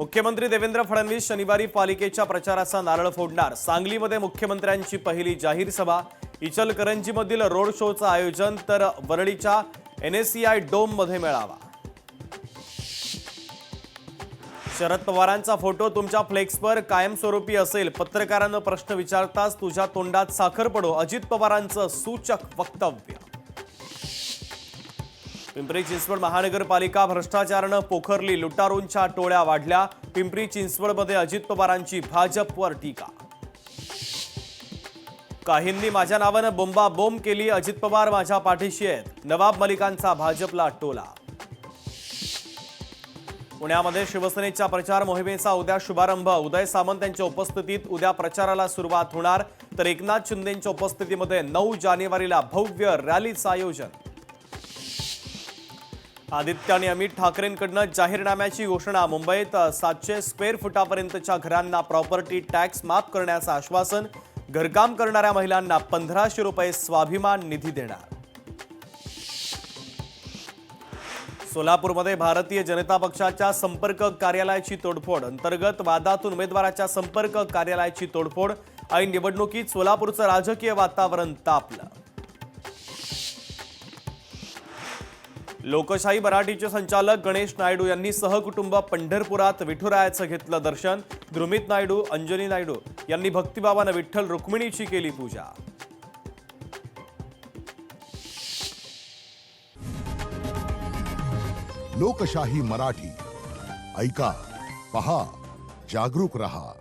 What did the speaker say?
मुख्यमंत्री देवेंद्र फडणवीस शनिवारी पालिकेच्या प्रचाराचा नारळ फोडणार। सांगलीमध्ये मुख्यमंत्र्यांची पहिली जाहीर सभा, इचलकरंजीमधील रोड शोचं आयोजन, तर वरळीच्या NSCI डोम मध्ये मेळावा। शरद पवारांचा फोटो तुमच्या फ्लेक्सवर कायमस्वरूपी असेल, पत्रकारांना प्रश्न विचारताच तुझ्या तोंडात साखर पडो, अजित पवारांचं सूचक वक्तव्य। पिंपरी चिंचवड महानगरपालिका भ्रष्टाचारानं पोखरली, लुटारूंच्या टोळ्या वाढल्या। पिंपरी चिंचवडमध्ये अजित पवारांची भाजपवर टीका। काहींनी माझ्या नावानं बोंबाबोंब केली, अजित पवार माझ्या पाठीशी आहेत, नवाब मलिकांचा भाजपला टोला। पुण्यामध्ये शिवसेनेच्या प्रचार मोहिमेचा उद्या शुभारंभ, उदय सामंत यांच्या उपस्थितीत उद्या प्रचाराला सुरुवात होणार, तर एकनाथ शिंदेंच्या उपस्थितीमध्ये 9 जानेवारीला भव्य रॅलीचं आयोजन। आदित्य आणि अमित ठाकरेंकडून जाहीरनाम्याची घोषणा, मुंबईत 700 स्क्वेअर फुटापर्यंतच्या घरांना प्रॉपर्टी टॅक्स माफ करण्याचं आश्वासन, घरकाम करणाऱ्या महिलांना 1500 रुपये स्वाभिमान निधी देणार। सोलापूरमध्ये भारतीय जनता पक्षाच्या संपर्क कार्यालयाची तोडफोड, अंतर्गत वादातून उमेदवाराच्या संपर्क कार्यालयाची तोडफोड, ऐन निवडणुकीत सोलापूरचं राजकीय वातावरण तापलं। लोकशाही मराठीचे संचालक गणेश नायडू यांनी सहकुटुंब पंढरपुरात विठुरायाचं घेतलं दर्शन, द्रुमित नायडू, अंजनी नायडू यांनी भक्तिभावानं विठ्ठल रुक्मिणीची केली पूजा। लोकशाही मराठी ऐका, पहा, जागरूक रहा।